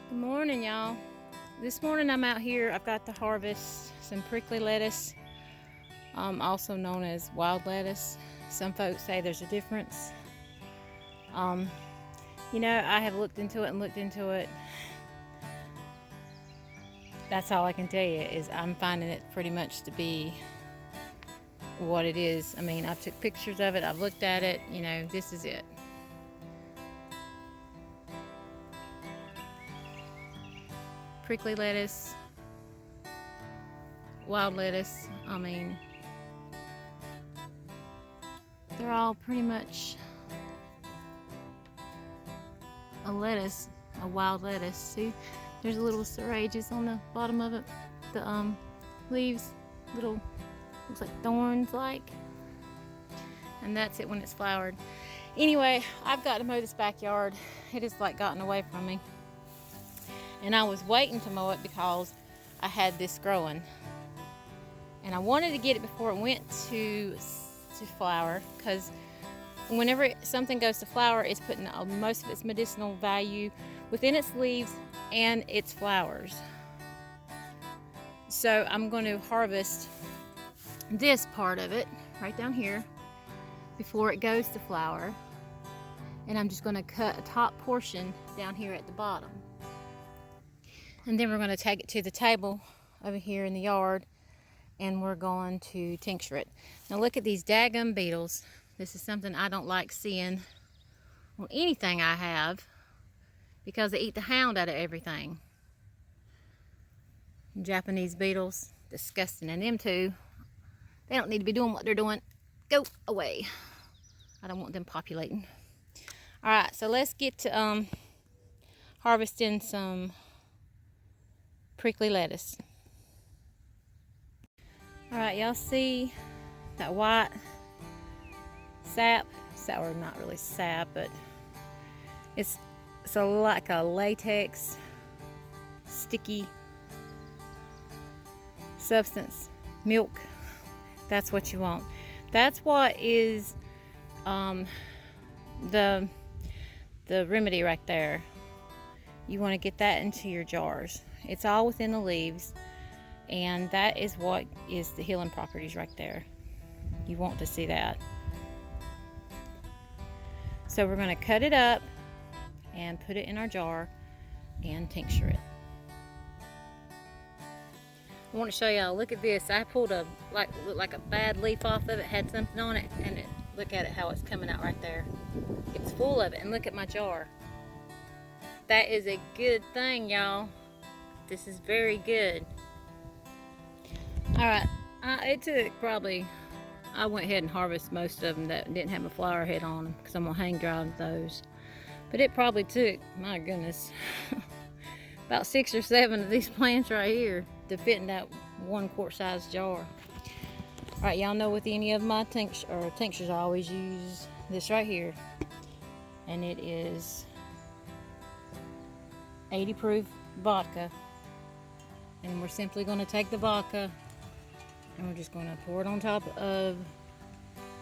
Good morning, y'all. This morning I'm out here. I've got to harvest some prickly lettuce, also known as wild lettuce. Some folks say there's a difference. You know, I have looked into it. That's all I can tell you is I'm finding it pretty much to be what it is. I mean, I've took pictures of it. I've looked at it. You know, this is it. Prickly lettuce, wild lettuce, I mean, they're all pretty much a lettuce, a wild lettuce. See, there's little serrages on the bottom of it. The leaves, little, looks like thorns like, and that's it when it's flowered. Anyway, I've got to mow this backyard. It has like gotten away from me. And I was waiting to mow it because I had this growing. And I wanted to get it before it went to flower, because whenever something goes to flower, it's putting most of its medicinal value within its leaves and its flowers. So I'm going to harvest this part of it right down here before it goes to flower. And I'm just going to cut a top portion down here at the bottom. And then we're going to take it to the table over here in the yard, and we're going to tincture it. Now look at these daggum beetles. This is something I don't like seeing on anything I have, because they eat the hound out of everything. Japanese beetles, disgusting. And them two, they don't need to be doing what they're doing. Go away. I don't want them populating. Alright, so let's get to harvesting some prickly lettuce. Alright, y'all see that white sap? Or not really sap, but it's like a latex, sticky substance. Milk. That's what you want. That's what is the remedy right there. You want to get that into your jars. It's all within the leaves, and that is what is the healing properties right there. You want to see that. So we're going to cut it up and put it in our jar and tincture it. I want to show y'all, look at this. I pulled looked like a bad leaf off of it, had something on it, and look at it how it's coming out right there. It's full of it, and look at my jar. That is a good thing, y'all. This is very good. Alright, it took probably, I went ahead and harvested most of them that didn't have a flower head on them, because I'm going to hang dry those. But it probably took, my goodness, about 6 or 7 of these plants right here to fit in that 1 quart size jar. Alright, y'all know with any of my tinctures I always use this right here. And it is 80 proof vodka. And we're simply going to take the vodka and we're just going to pour it on top of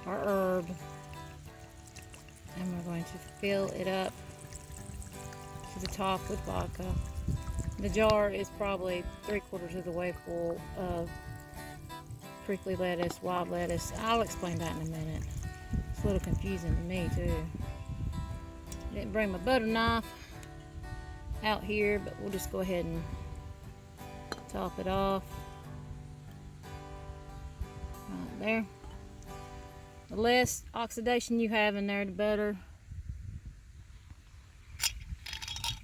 our herb, and we're going to fill it up to the top with vodka. The jar is probably 3/4 of the way full of prickly lettuce, wild lettuce. I'll explain that in a minute. It's a little confusing to me too. I didn't bring my butter knife out here, but we'll just go ahead and top it off right there. The less oxidation you have in there, the better.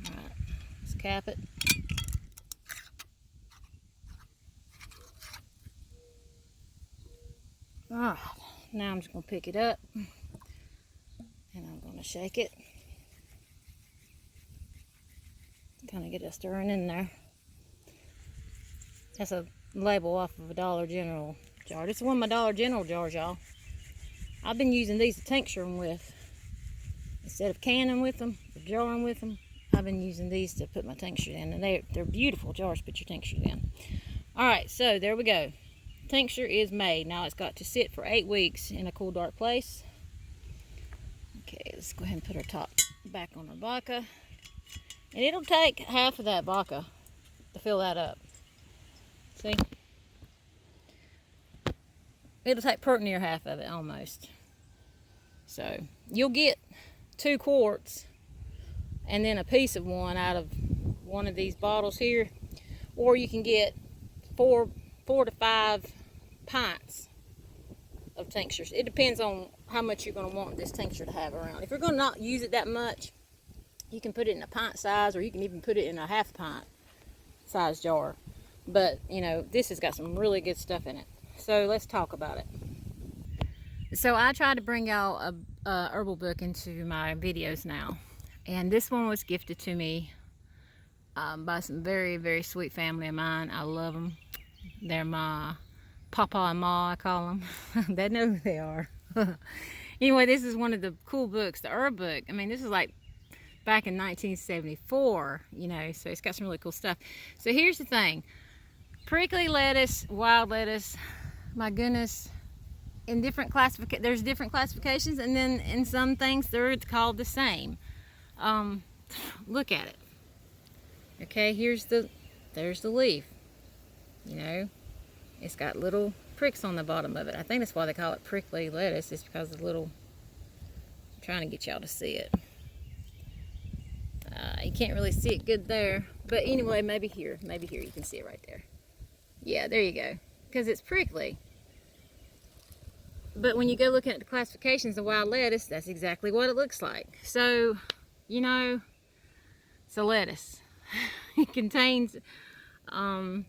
All right, let's cap it. All right, now I'm just going to pick it up and I'm going to shake it. Kind of get it stirring in there. That's a label off of a Dollar General jar. This is one of my Dollar General jars, y'all. I've been using these to tincture them with. Instead of canning with them or jarring with them, I've been using these to put my tincture in. And they're beautiful jars to put your tincture in. Alright, so there we go. Tincture is made. Now it's got to sit for 8 weeks in a cool, dark place. Okay, let's go ahead and put our top back on our vodka. And it'll take half of that vodka to fill that up. See? It'll take pretty near half of it, almost. So, you'll get 2 quarts and then a piece of one out of one of these bottles here. Or you can get 4 to 5 pints of tinctures. It depends on how much you're going to want this tincture to have around. If you're going to not use it that much, you can put it in a pint size, or you can even put it in a half pint size jar. But, you know, this has got some really good stuff in it. So let's talk about it. So I try to bring y'all a herbal book into my videos now. And this one was gifted to me by some very, very sweet family of mine. I love them. They're my Papa and Ma, I call them. They know who they are. Anyway, this is one of the cool books, the herb book. I mean, this is like back in 1974, you know, so it's got some really cool stuff. So here's the thing. Prickly lettuce, wild lettuce, my goodness, in different there's different classifications, and then in some things they're called the same. Look at it. Okay, there's the leaf. You know, it's got little pricks on the bottom of it. I think that's why they call it prickly lettuce. It's because of the little, I'm trying to get y'all to see it. You can't really see it good there, but anyway, maybe here you can see it right there. Yeah, there you go, because it's prickly. But when you go looking at the classifications of wild lettuce, that's exactly what it looks like. So, you know, it's a lettuce. It contains, I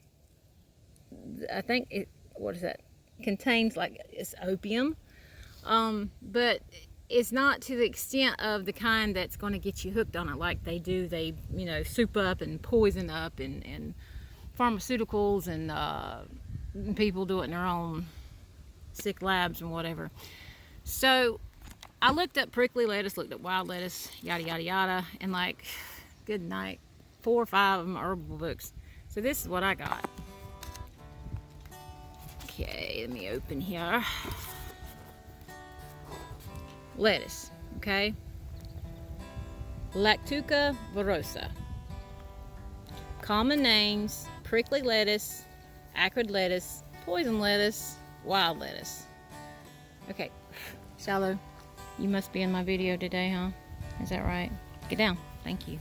think it, what is that? Contains, like, it's opium, but it's not to the extent of the kind that's going to get you hooked on it like they do. They, you know, soup up and poison up, and pharmaceuticals, and people do it in their own sick labs and whatever. So I looked up prickly lettuce, looked up wild lettuce, yada yada yada, and like, good night, 4 or 5 of them are herbal books. So this is what I got. Okay, let me open here. Lettuce, okay? Lactuca virosa. Common names: prickly lettuce, acrid lettuce, poison lettuce, wild lettuce. Okay, Shalom, you must be in my video today, huh? Is that right? Get down. Thank you.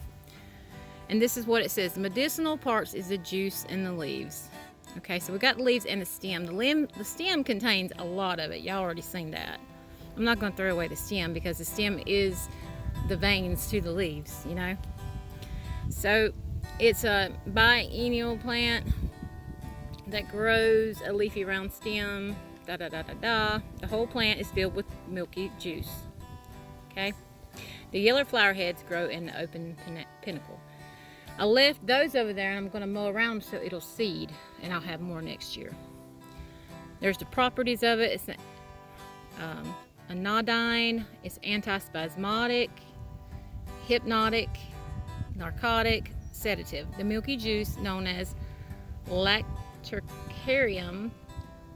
And this is what it says. The medicinal parts is the juice and the leaves. Okay, so we got the leaves and the stem. The stem contains a lot of it. Y'all already seen that. I'm not going to throw away the stem, because the stem is the veins to the leaves, you know. So it's a biennial plant that grows a leafy round stem. The whole plant is filled with milky juice. Okay. The yellow flower heads grow in the open pinnacle. I left those over there, and I'm going to mow around them so it'll seed, and I'll have more next year. There's the properties of it. It's anodyne. It's antispasmodic, hypnotic, narcotic, sedative. The milky juice, known as lactucarium,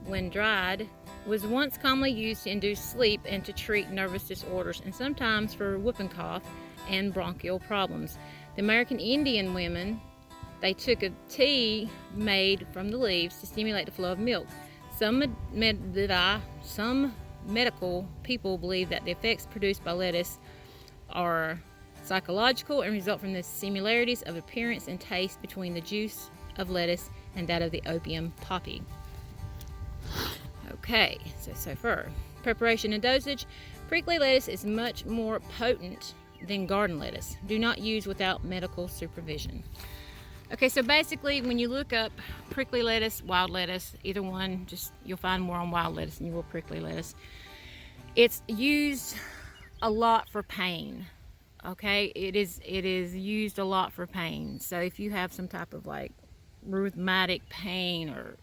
when dried, was once commonly used to induce sleep and to treat nervous disorders, and sometimes for whooping cough and bronchial problems. The American Indian women, they took a tea made from the leaves to stimulate the flow of milk. Some medical people believe that the effects produced by lettuce are psychological and result from the similarities of appearance and taste between the juice of lettuce and that of the opium poppy. Okay, so far, preparation and dosage. Prickly lettuce is much more potent than garden lettuce. Do not use without medical supervision. Okay, so basically when you look up prickly lettuce, wild lettuce, either one, just you'll find more on wild lettuce than you will prickly lettuce. It's used a lot for pain. Okay, it is used a lot for pain. So if you have some type of like rheumatic pain, or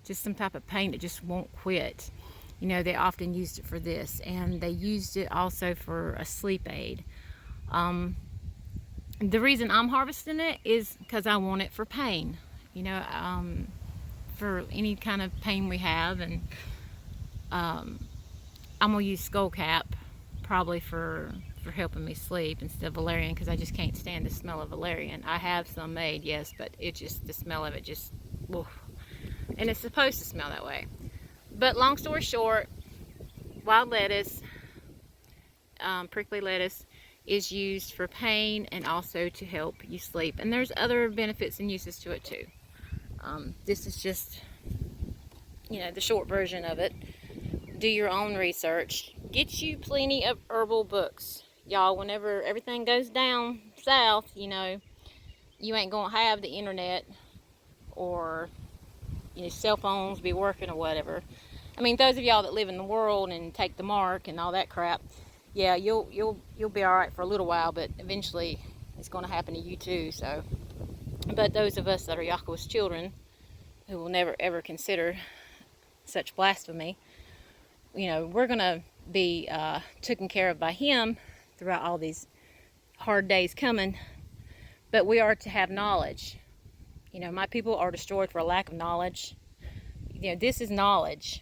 just some type of pain that just won't quit, you know, they often used it for this, and they used it also for a sleep aid. The reason I'm harvesting it is because I want it for pain, you know, for any kind of pain we have. And I'm gonna use skull cap probably for for helping me sleep instead of valerian, because I just can't stand the smell of valerian. I have some made, yes, but it just, the smell of it just, oof. And it's supposed to smell that way. But long story short, wild lettuce, prickly lettuce, is used for pain and also to help you sleep. And there's other benefits and uses to it too. This is just, you know, the short version of it. Do your own research. Get you plenty of herbal books. Y'all, whenever everything goes down south, you know, you ain't gonna have the internet or, you know, cell phones be working or whatever. I mean, those of y'all that live in the world and take the mark and all that crap, yeah, you'll be all right for a little while, but eventually it's going to happen to you too. So, but those of us that are Yahuwah's children, who will never ever consider such blasphemy, you know, we're going to be taken care of by Him throughout all these hard days coming. But we are to have knowledge. You know, my people are destroyed for a lack of knowledge. You know, this is knowledge.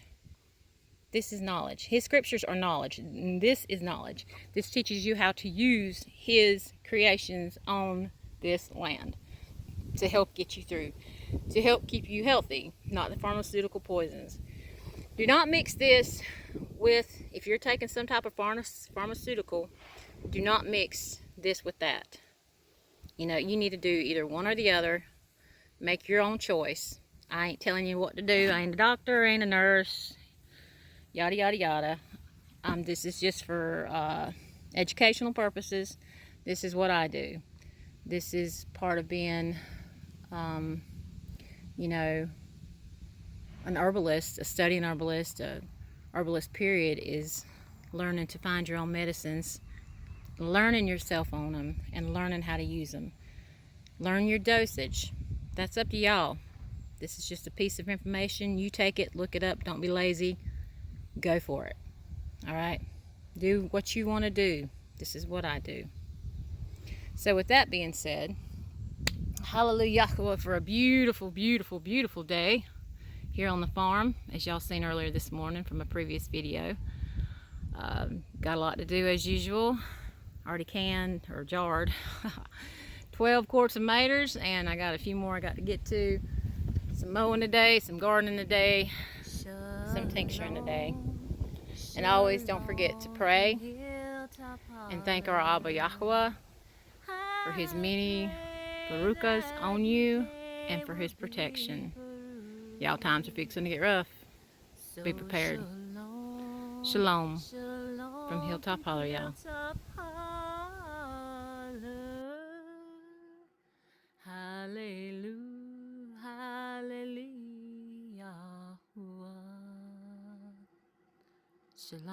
This is knowledge. His scriptures are knowledge. And this is knowledge. This teaches you how to use His creations on this land to help get you through, to help keep you healthy, not the pharmaceutical poisons. Do not mix this with, if you're taking some type of pharmaceutical, do not mix this with that. You know, you need to do either one or the other. Make your own choice. I ain't telling you what to do. I ain't a doctor, I ain't a nurse, yada yada yada. This is just for educational purposes. This is what I do. This is part of being, you know, an herbalist, a studying herbalist. Herbalist period is learning to find your own medicines, learning yourself on them, and learning how to use them. Learn your dosage. That's up to y'all. This is just a piece of information. You take it, look it up, don't be lazy. Go for it. Alright? Do what you want to do. This is what I do. So with that being said, HalleluYAHUWAH for a beautiful, beautiful, beautiful day here on the farm, as y'all seen earlier this morning from a previous video. Got a lot to do as usual. Already canned or jarred 12 quarts of maters, and I got a few more I got to get to. Some mowing today, some gardening today, some tincturing today. And always don't forget to pray and thank our Abba Yahuwah for His many pur'poses on you and for His protection. Y'all, times are fixing to get rough. Be prepared. Shalom from Hill'Top Hollar, y'all. HalleluYAHUWAH. Shalom.